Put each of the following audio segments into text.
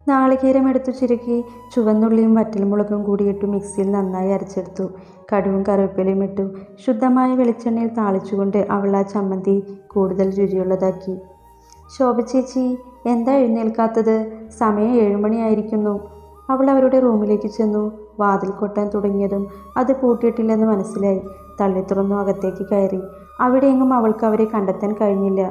നാളികേരം എടുത്തു ചിരകി ചുവന്നുള്ളിയും വറ്റൽമുളകും കൂടിയിട്ടു മിക്സിയിൽ നന്നായി അരച്ചെടുത്തു. കടുവും കറിവേപ്പിലയും ഇട്ടു ശുദ്ധമായ വെളിച്ചെണ്ണയിൽ താളിച്ചുകൊണ്ട് അവൾ ആ ചമ്മന്തി കൂടുതൽ രുചിയുള്ളതാക്കി. ശോഭ ചേച്ചി, എന്താ എഴുന്നേൽക്കാത്തത്? സമയം 7 മണിയായിരിക്കുന്നു. അവൾ അവരുടെ റൂമിലേക്ക് ചെന്നു. വാതിൽ കൊട്ടാൻ തുടങ്ങിയതും അത് പൂട്ടിയിട്ടില്ലെന്ന് മനസ്സിലായി. തള്ളി തുറന്നു അകത്തേക്ക് കയറി. അവിടെയെങ്ങും അവൾക്ക് അവരെ കണ്ടെത്താൻ കഴിഞ്ഞില്ല.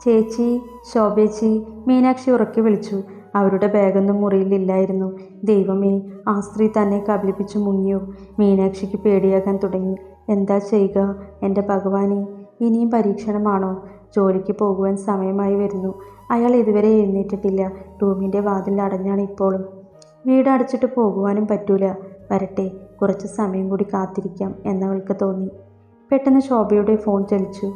ചേച്ചി, ശോഭേച്ചി, മീനാക്ഷി ഉറക്കി വിളിച്ചു. അവരുടെ ബാഗൊന്നും മുറിയിലില്ലായിരുന്നു. ദൈവമേ, ആ സ്ത്രീ തന്നെ കബളിപ്പിച്ചു മുങ്ങിയോ? മീനാക്ഷിക്ക് പേടിയാകാൻ തുടങ്ങി. എന്താ ചെയ്യുക? എൻ്റെ ഭഗവാനെ, ഇനിയും പരീക്ഷണമാണോ? ജോലിക്ക് പോകുവാൻ സമയമായി വരുന്നു. അയാൾ ഇതുവരെ എഴുന്നേറ്റിട്ടില്ല. റൂമിൻ്റെ വാതിൽ അടഞ്ഞാണ് ഇപ്പോഴും. വീട് അടച്ചിട്ട് പോകുവാനും പറ്റൂല. വരട്ടെ, കുറച്ച് സമയം കൂടി കാത്തിരിക്കാം എന്നവൾക്ക് തോന്നി. പെട്ടെന്ന് ശോഭയുടെ ഫോൺ ചലിച്ചു.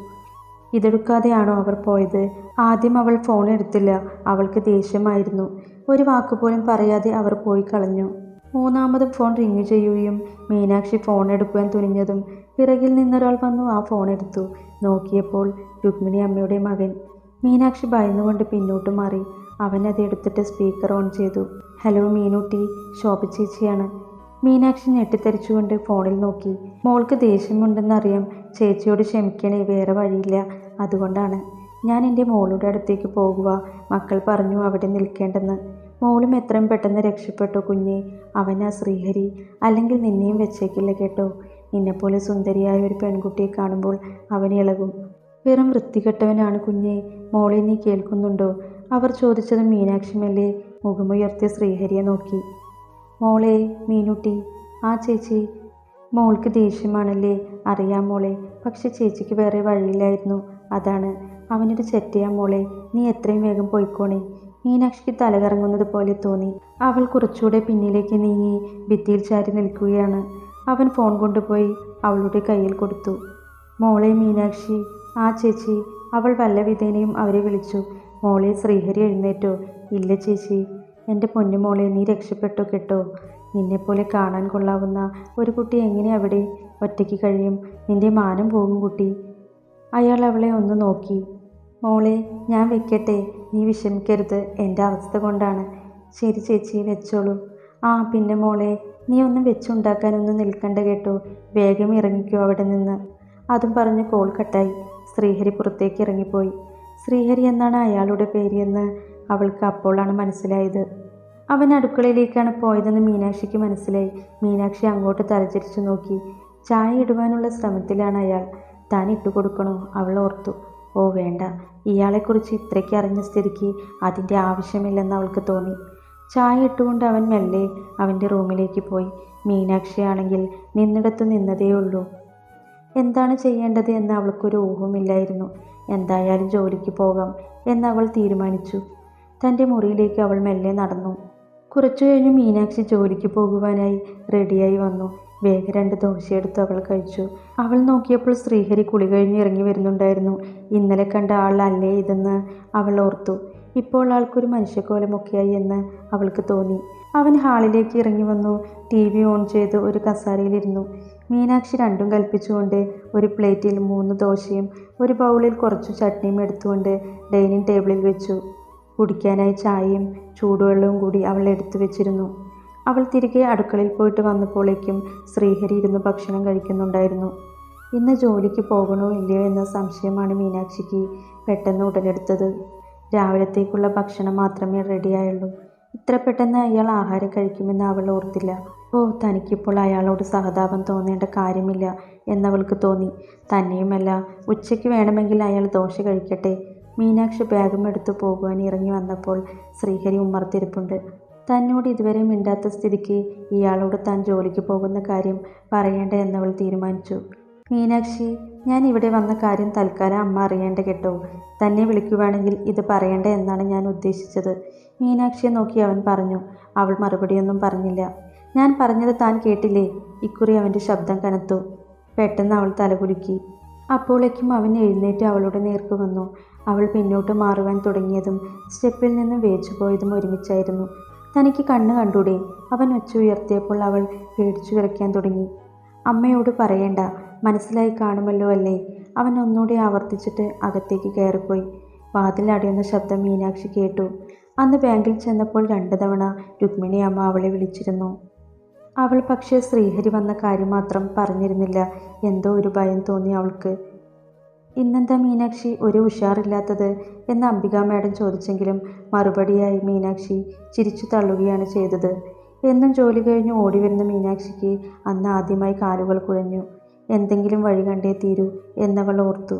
ഇതെടുക്കാതെയാണോ അവർ പോയത്? ആദ്യം അവൾ ഫോൺ എടുത്തില്ല. അവൾക്ക് ദേഷ്യമായിരുന്നു. ഒരു വാക്കുപോലും പറയാതെ അവർ പോയി കളഞ്ഞു. മൂന്നാമതും ഫോൺ റിങ് ചെയ്യുകയും മീനാക്ഷി ഫോൺ എടുക്കുവാൻ തുനിഞ്ഞതും പിറകിൽ നിന്നൊരാൾ വന്നു ആ ഫോൺ എടുത്തു. നോക്കിയപ്പോൾ രുക്മിണി അമ്മയുടെ മകൻ. മീനാക്ഷി ഭയന്നുകൊണ്ട് പിന്നോട്ട് മാറി. അവൻ അത് എടുത്തിട്ട് സ്പീക്കർ ഓൺ ചെയ്തു. ഹലോ മീനൂട്ടി, ശോഭ ചേച്ചിയാണ്. മീനാക്ഷി ഞെട്ടിത്തെറിച്ചുകൊണ്ട് ഫോണിൽ നോക്കി. മോൾക്ക് ദേഷ്യമുണ്ടെന്നറിയാം. ചേച്ചിയോട് ക്ഷമിക്കണേ, വേറെ വഴിയില്ല. അതുകൊണ്ടാണ് ഞാൻ എൻ്റെ മോളുടെ അടുത്തേക്ക് പോകുക. മക്കൾ പറഞ്ഞു അവിടെ നിൽക്കേണ്ടെന്ന്. മോളും എത്രയും പെട്ടെന്ന് രക്ഷപ്പെട്ടോ കുഞ്ഞേ. അവനാ ശ്രീഹരി. അല്ലെങ്കിൽ നിന്നെയും വെച്ചേക്കില്ല കേട്ടോ. നിന്നെപ്പോലെ സുന്ദരിയായ ഒരു പെൺകുട്ടിയെ കാണുമ്പോൾ അവൻ ഇളകും. വെറും വൃത്തികെട്ടവനാണ് കുഞ്ഞേ. മോളെ, നീ കേൾക്കുന്നുണ്ടോ? അവർ ചോദിച്ചത് മീനാക്ഷി മെല്ലെ മുഖമുയർത്തിയ ശ്രീഹരിയെ നോക്കി. മോളെ, മീനുട്ടി. ആ ചേച്ചി. മോൾക്ക് ദേഷ്യമാണല്ലേ? അറിയാം മോളെ. പക്ഷെ ചേച്ചിക്ക് വേറെ വഴിയില്ലായിരുന്നു. അതാണ്. അവനൊരു ചെറ്റയാ മോളെ. നീ എത്രയും വേഗം പോയിക്കോണേ. മീനാക്ഷിക്ക് തലകറങ്ങുന്നത് പോലെ തോന്നി. അവൾ കുറച്ചുകൂടെ പിന്നിലേക്ക് നീങ്ങി ഭിത്തിയിൽ ചാരി നിൽക്കുകയാണ്. അവൻ ഫോൺ കൊണ്ടുപോയി അവളുടെ കയ്യിൽ കൊടുത്തു. മോളെ മീനാക്ഷി. ആ ചേച്ചി. അവൾ വല്ല വിധേനയും അവരെ വിളിച്ചു. മോളെ, ശ്രീഹരി എഴുന്നേറ്റോ? ഇല്ല ചേച്ചി. എൻ്റെ പൊന്നുമോളെ, നീ രക്ഷപ്പെട്ടോ കേട്ടോ. നിന്നെപ്പോലെ കാണാൻ കൊള്ളാവുന്ന ഒരു കുട്ടി എങ്ങനെ അവിടെ ഒറ്റയ്ക്ക് കഴിയും? നിന്റെ മാനം പോകും കുട്ടി. അയാൾ അവളെ ഒന്ന് നോക്കി. മോളെ, ഞാൻ വെക്കട്ടെ. നീ വിഷമിക്കരുത്. എൻ്റെ അവസ്ഥ കൊണ്ടാണ്. ശരി ചേച്ചി, വെച്ചോളൂ. ആ പിന്നെ മോളെ, നീ ഒന്നും വെച്ചുണ്ടാക്കാനൊന്നും നിൽക്കണ്ട കേട്ടോ. വേഗം ഇറങ്ങിക്കോ അവിടെ നിന്ന്. അതും പറഞ്ഞ് കോൾ കട്ടായി. ശ്രീഹരി പുറത്തേക്ക് ഇറങ്ങിപ്പോയി. ശ്രീഹരി എന്നാണ് അയാളുടെ പേര് എന്ന് അവൾക്ക് അപ്പോഴാണ് മനസ്സിലായത്. അവൻ അടുക്കളയിലേക്കാണ് പോയതെന്ന് മീനാക്ഷിക്ക് മനസ്സിലായി. മീനാക്ഷി അങ്ങോട്ട് തലചരിച്ചു നോക്കി. ചായ ഇടുവാനുള്ള ശ്രമത്തിലാണ് അയാൾ. താൻ ഇട്ടുകൊടുക്കണോ? അവൾ ഓർത്തു. ഓ വേണ്ട, ഇയാളെക്കുറിച്ച് ഇത്രയ്ക്ക് അറിഞ്ഞ സ്ഥിതിക്ക് അതിൻ്റെ ആവശ്യമില്ലെന്ന് അവൾക്ക് തോന്നി. ചായ ഇട്ടുകൊണ്ട് അവൻ മെല്ലെ അവൻ്റെ റൂമിലേക്ക് പോയി. മീനാക്ഷിയാണെങ്കിൽ നിന്നിടത്തു നിന്നതേ ഉള്ളൂ. എന്താണ് ചെയ്യേണ്ടത് എന്ന് അവൾക്കൊരു ഊഹമില്ലായിരുന്നു. എന്തായാലും ജോലിക്ക് പോകാം എന്നവൾ തീരുമാനിച്ചു. തൻ്റെ മുറിയിലേക്ക് അവൾ മെല്ലെ നടന്നു. കുറച്ചു കഴിഞ്ഞ് മീനാക്ഷി ജോലിക്ക് പോകുവാനായി റെഡിയായി വന്നു. വേഗം 2 ദോശയെടുത്ത് അവൾ കഴിച്ചു. അവൾ നോക്കിയപ്പോൾ ശ്രീഹരി കുളി കഴിഞ്ഞ് ഇറങ്ങി വരുന്നുണ്ടായിരുന്നു. ഇന്നലെ കണ്ട ആൾ അല്ലേ ഇതെന്ന് അവൾ ഓർത്തു. ഇപ്പോൾ ആൾക്കൊരു മനുഷ്യക്കോലമൊക്കെയായി എന്ന് അവൾക്ക് തോന്നി. അവൻ ഹാളിലേക്ക് ഇറങ്ങി വന്നു. TV ഓൺ ചെയ്ത് ഒരു കസാരയിലിരുന്നു. മീനാക്ഷി രണ്ടും കൽപ്പിച്ചുകൊണ്ട് ഒരു പ്ലേറ്റിൽ 3 ദോശയും ഒരു ബൗളിൽ കുറച്ചു ചട്നിയും എടുത്തുകൊണ്ട് ഡൈനിങ് ടേബിളിൽ വെച്ചു. കുടിക്കാനായി ചായയും ചൂടുവെള്ളവും കൂടി അവൾ എടുത്തു വെച്ചിരുന്നു. അവൾ തിരികെ അടുക്കളയിൽ പോയിട്ട് വന്നപ്പോഴേക്കും ശ്രീഹരി ഇരുന്ന് ഭക്ഷണം കഴിക്കുന്നുണ്ടായിരുന്നു. ഇന്ന് ജോലിക്ക് പോകണോ ഇല്ലയോ എന്ന സംശയമാണ് മീനാക്ഷിക്ക് പെട്ടെന്ന് ഉടലെടുത്തത്. രാവിലത്തേക്കുള്ള ഭക്ഷണം മാത്രമേ റെഡിയായുള്ളൂ. ഇത്ര പെട്ടെന്ന് അയാൾ ആഹാരം കഴിക്കുമെന്ന് അവൾ ഓർത്തില്ല. ഓ, തനിക്കിപ്പോൾ അയാളോട് സഹതാപം തോന്നേണ്ട കാര്യമില്ല എന്നവൾക്ക് തോന്നി. തന്നെയുമല്ല, ഉച്ചയ്ക്ക് വേണമെങ്കിൽ അയാൾ ദോശ കഴിക്കട്ടെ. മീനാക്ഷി ബാഗും എടുത്തു പോകുവാൻ ഇറങ്ങി വന്നപ്പോൾ ശ്രീഹരി ഉമ്മർത്തിരിപ്പുണ്ട്. തന്നോട് ഇതുവരെ മിണ്ടാത്ത സ്ഥിതിക്ക് ഇയാളോട് താൻ ജോലിക്ക് പോകുന്ന കാര്യം പറയേണ്ട എന്നവൾ തീരുമാനിച്ചു. മീനാക്ഷി, ഞാൻ ഇവിടെ വന്ന കാര്യം തൽക്കാലം അമ്മ അറിയേണ്ട കേട്ടോ. തന്നെ വിളിക്കുവാണെങ്കിൽ ഇത് പറയേണ്ട എന്നാണ് ഞാൻ ഉദ്ദേശിച്ചത്. മീനാക്ഷിയെ നോക്കി അവൻ പറഞ്ഞു. അവൾ മറുപടിയൊന്നും പറഞ്ഞില്ല. ഞാൻ പറഞ്ഞത് താൻ കേട്ടില്ലേ? ഇക്കുറി അവൻ്റെ ശബ്ദം കനത്തു. പെട്ടെന്ന് അവൾ തലകുലുക്കി. അപ്പോഴേക്കും അവൻ എഴുന്നേറ്റ് അവളുടെ നേർക്ക് വന്നു. അവൾ പിന്നോട്ട് മാറുവാൻ തുടങ്ങിയതും സ്റ്റെപ്പിൽ നിന്നും വേച്ചുപോയതും ഒരുമിച്ചായിരുന്നു. തനിക്ക് കണ്ണ് കണ്ടൂടെ? അവൻ ഒച്ച ഉയർത്തിയപ്പോൾ അവൾ പേടിച്ചു വിറയ്ക്കാൻ തുടങ്ങി. അമ്മയോട് പറയേണ്ട, മനസ്സിലായി കാണുമല്ലോ അല്ലേ? അവൻ ഒന്നുകൂടി ആവർത്തിച്ചിട്ട് അകത്തേക്ക് കയറിപ്പോയി. വാതിൽ അടയുന്ന ശബ്ദം മീനാക്ഷി കേട്ടു. അന്ന് ബാങ്കിൽ ചെന്നപ്പോൾ 2 തവണ രുക്മിണി അമ്മ അവളെ വിളിച്ചിരുന്നു. അവൾ പക്ഷേ ശ്രീഹരി വന്ന കാര്യം മാത്രം പറഞ്ഞിരുന്നില്ല. എന്തോ ഒരു ഭയം തോന്നി അവൾക്ക്. ഇന്നെന്താ മീനാക്ഷി ഒരു ഉഷാറില്ലാത്തത് എന്ന് അംബിക മാഡം ചോദിച്ചെങ്കിലും മറുപടിയായി മീനാക്ഷി ചിരിച്ചു തള്ളുകയാണ് ചെയ്തത്. എന്നും ജോലി കഴിഞ്ഞ് ഓടി വരുന്ന മീനാക്ഷിക്ക് അന്ന് ആദ്യമായി കാലുകൾ കുഴഞ്ഞു. എന്തെങ്കിലും വഴി കണ്ടേ തീരൂ എന്നവൾ ഓർത്തു.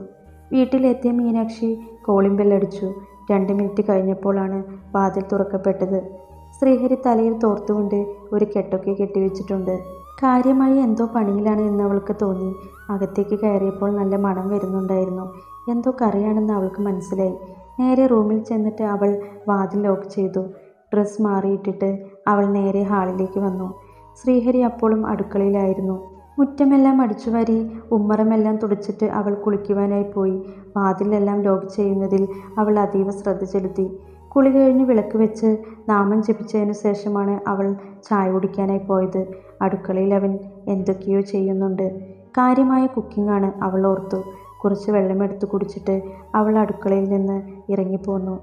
വീട്ടിലെത്തിയ മീനാക്ഷി കോളിംഗ് ബെല്ലടിച്ചു. 2 മിനിറ്റ് കഴിഞ്ഞപ്പോഴാണ് വാതിൽ തുറക്കപ്പെട്ടത്. ശ്രീഹരി തലയിൽ തോർത്തുകൊണ്ട് ഒരു കെട്ടൊക്കെ കെട്ടിവെച്ചിട്ടുണ്ട്. കാര്യമായി എന്തോ പണിയിലാണ് എന്നവൾക്ക് തോന്നി. അകത്തേക്ക് കയറിയപ്പോൾ നല്ല മണം വരുന്നുണ്ടായിരുന്നു. എന്തോ കറിയാണെന്ന് അവൾക്ക് മനസ്സിലായി. നേരെ റൂമിൽ ചെന്നിട്ട് അവൾ വാതിൽ ലോക്ക് ചെയ്തു. ഡ്രസ്സ് മാറിയിട്ടിട്ട് അവൾ നേരെ ഹാളിലേക്ക് വന്നു. ശ്രീഹരി അപ്പോഴും അടുക്കളയിലായിരുന്നു. മുറ്റമെല്ലാം അടിച്ചുവാരി ഉമ്മറമെല്ലാം തുടച്ചിട്ട് അവൾ കുളിക്കുവാനായി പോയി. വാതിലെല്ലാം ലോക്ക് ചെയ്യുന്നതിൽ അവൾ അതീവ ശ്രദ്ധ ചെലുത്തി. കുളി കഴിഞ്ഞ് വിളക്ക് വെച്ച് നാമം ജപിച്ചതിനു ശേഷമാണ് അവൾ ചായ കുടിക്കാനായി പോയത്. അടുക്കളയിൽ അവൻ എന്തൊക്കെയോ ചെയ്യുന്നുണ്ട്. കാര്യമായ കുക്കിംഗാണ് അവൾ ഓർത്തു. കുറച്ച് വെള്ളമെടുത്ത് കുടിച്ചിട്ട് അവൾ അടുക്കളയിൽ നിന്ന് ഇറങ്ങിപ്പോന്നു.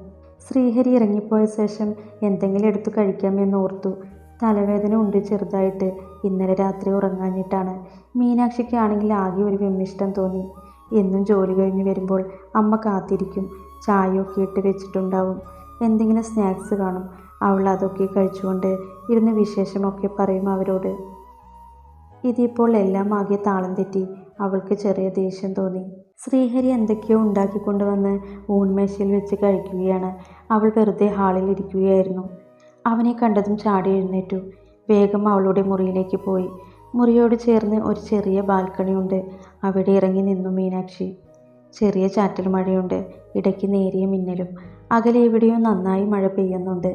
ശ്രീഹരി ഇറങ്ങിപ്പോയ ശേഷം എന്തെങ്കിലും എടുത്തു കഴിക്കാമെന്ന് ഓർത്തു. തലവേദന ഉണ്ട് ചെറുതായിട്ട്. ഇന്നലെ രാത്രി ഉറങ്ങാഞ്ഞിട്ടാണ്. മീനാക്ഷിക്കാണെങ്കിൽ ആകെ ഒരു വിമ്മിഷ്ടം തോന്നി. എന്നും ജോലി കഴിഞ്ഞ് വരുമ്പോൾ അമ്മ കാത്തിരിക്കും. ചായയൊക്കെ ഇട്ട് വെച്ചിട്ടുണ്ടാവും. എന്തെങ്കിലും സ്നാക്സ് കാണും. അവൾ അതൊക്കെ കഴിച്ചുകൊണ്ട് ഇരുന്ന് വിശേഷമൊക്കെ പറയും അവരോട്. ഇതിപ്പോൾ എല്ലാം ആകെ താളം തെറ്റി. അവൾക്ക് ചെറിയ ദേഷ്യം തോന്നി. ശ്രീഹരി എന്തൊക്കെയോ ഉണ്ടാക്കിക്കൊണ്ടുവന്ന് ഊൺമേശയിൽ വെച്ച് കഴിക്കുകയാണ്. അവൾ വെറുതെ ഹാളിൽ ഇരിക്കുകയായിരുന്നു. അവനെ കണ്ടതും ചാടി എഴുന്നേറ്റു. വേഗം അവളുടെ മുറിയിലേക്ക് പോയി. മുറിയോട് ചേർന്ന് ഒരു ചെറിയ ബാൽക്കണിയുണ്ട്. അവിടെ ഇറങ്ങി നിന്നു മീനാക്ഷി. ചെറിയ ചാറ്റൽ മഴയുണ്ട്. ഇടയ്ക്ക് നേരിയ മിന്നലും. അകലെ എവിടെയോ നന്നായി മഴ പെയ്യുന്നുണ്ട്.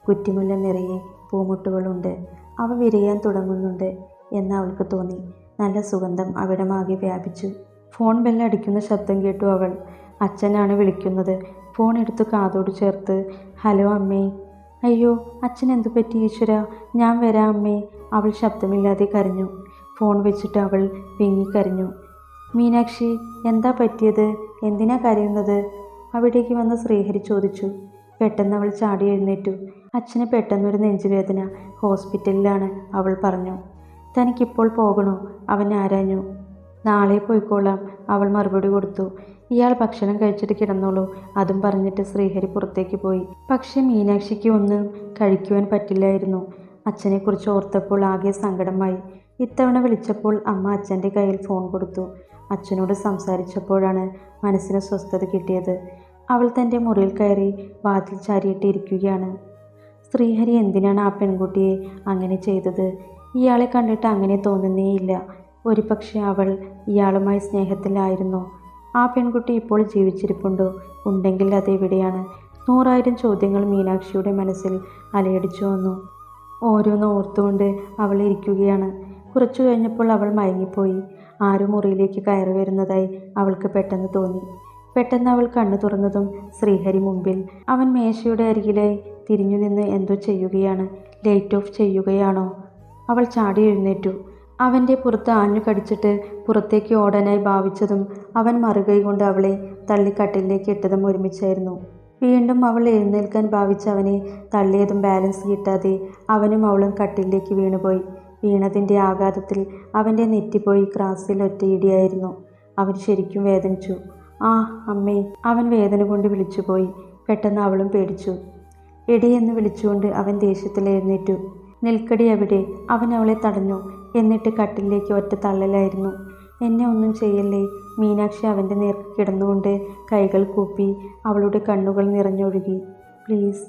കുറ്റിമുല്ല നിറയെ പൂമുട്ടുകളുണ്ട്. അവ വിരിയാൻ തുടങ്ങുന്നുണ്ട് എന്ന് അവൾക്ക് തോന്നി. നല്ല സുഗന്ധം അവിടമാകെ വ്യാപിച്ചു. ഫോൺ ബെല്ലടിക്കുന്ന ശബ്ദം കേട്ടു അവൾ. അച്ഛനാണ് വിളിക്കുന്നത്. ഫോൺ എടുത്തു കാതോട് ചേർത്ത് ഹലോ അമ്മേ. അയ്യോ അച്ഛൻ എന്തു പറ്റി ഈശ്വര, ഞാൻ വരാം അമ്മേ. അവൾ ശബ്ദമില്ലാതെ കരഞ്ഞു. ഫോൺ വെച്ചിട്ട് അവൾ വിങ്ങിക്കരഞ്ഞു. മീനാക്ഷി എന്താ പറ്റിയത്? എന്തിനാ കരയുന്നത്? അവിടേക്ക് വന്ന ശ്രീഹരി ചോദിച്ചു. പെട്ടെന്ന് അവൾ ചാടി എഴുന്നേറ്റു. അച്ഛന് പെട്ടെന്നൊരു നെഞ്ചുവേദന, ഹോസ്പിറ്റലിലാണ് അവൾ പറഞ്ഞു. തനിക്കിപ്പോൾ പോകണോ? അവൻ ആരാഞ്ഞു. നാളെ പോയിക്കോളാം അവൾ മറുപടി കൊടുത്തു. ഇയാൾ ഭക്ഷണം കഴിച്ചിട്ട് കിടന്നോളൂ. അതും പറഞ്ഞിട്ട് ശ്രീഹരി പുറത്തേക്ക് പോയി. പക്ഷെ മീനാക്ഷിക്ക് ഒന്നും കഴിക്കുവാൻ പറ്റില്ലായിരുന്നു. അച്ഛനെക്കുറിച്ച് ഓർത്തപ്പോൾ ആകെ സങ്കടമായി. ഇത്തവണ വിളിച്ചപ്പോൾ അമ്മ അച്ഛൻ്റെ കയ്യിൽ ഫോൺ കൊടുത്തു. അച്ഛനോട് സംസാരിച്ചപ്പോഴാണ് മനസ്സിന് സ്വസ്ഥത കിട്ടിയത്. അവൾ തൻ്റെ മുറിയിൽ കയറി വാതിൽ ചാരിയിട്ട് ഇരിക്കുകയാണ്. ശ്രീഹരി എന്തിനാണ് ആ പെൺകുട്ടിയെ അങ്ങനെ ചെയ്തത്? ഇയാളെ കണ്ടിട്ട് അങ്ങനെ തോന്നുന്നേയില്ല. ഒരുപക്ഷെ അവൾ ഇയാളുമായി സ്നേഹത്തിലായിരുന്നോ? ആ പെൺകുട്ടി ഇപ്പോൾ ജീവിച്ചിരിപ്പുണ്ടോ? ഉണ്ടെങ്കിൽ അതെവിടെയാണ്? 100,000 ചോദ്യങ്ങൾ മീനാക്ഷിയുടെ മനസ്സിൽ അലയടിച്ചു വന്നു. ഓരോന്ന് ഓർത്തുകൊണ്ട് അവൾ ഇരിക്കുകയാണ്. കുറച്ചു കഴിഞ്ഞപ്പോൾ അവൾ മയങ്ങിപ്പോയി. ആരും മുറിയിലേക്ക് കയറി വരുന്നതായി അവൾക്ക് പെട്ടെന്ന് തോന്നി. പെട്ടെന്ന് അവൾ കണ്ണു തുറന്നതും ശ്രീഹരി മുമ്പിൽ. അവൻ മേശയുടെ അരികിലായി തിരിഞ്ഞു നിന്ന് എന്തോ ചെയ്യുകയാണ്. ലൈറ്റ് ഓഫ് ചെയ്യുകയാണോ? അവൾ ചാടി എഴുന്നേറ്റു. അവൻ്റെ പുറത്ത് ആഞ്ഞു കടിച്ചിട്ട് പുറത്തേക്ക് ഓടാനായി ഭാവിച്ചതും അവൻ മറുകൈ കൊണ്ട് അവളെ തള്ളിക്കട്ടിലേക്ക് ഇട്ടതും ഒരുമിച്ചായിരുന്നു. വീണ്ടും അവൾ എഴുന്നേൽക്കാൻ ഭാവിച്ച അവനെ തള്ളിയതും ബാലൻസ് കിട്ടാതെ അവനും അവളും കട്ടിലേക്ക് വീണുപോയി. വീണതിൻ്റെ ആഘാതത്തിൽ അവൻ്റെ നെറ്റിപ്പോയി ക്രാസിൽ ഒറ്റയിടിയായിരുന്നു. അവൻ ശരിക്കും വേദനിച്ചു. ആ അമ്മേ, അവൻ വേദന കൊണ്ട് വിളിച്ചുപോയി. പെട്ടെന്ന് അവളും പേടിച്ചു. എടിയെന്ന് വിളിച്ചുകൊണ്ട് അവൻ ദേഷ്യത്തിൽ എഴുന്നേറ്റു. നിൽക്കടി അവിടെ, അവൻ അവളെ തടഞ്ഞു. എന്നിട്ട് കട്ടിലേക്ക് ഒറ്റ തള്ളലായിരുന്നു. എന്നെ ഒന്നും ചെയ്യല്ലേ. മീനാക്ഷി അവൻ്റെ നേർക്ക് കിടന്നുകൊണ്ട് കൈകൾ കൂപ്പി. അവളുടെ കണ്ണുകൾ നിറഞ്ഞൊഴുകി. പ്ലീസ്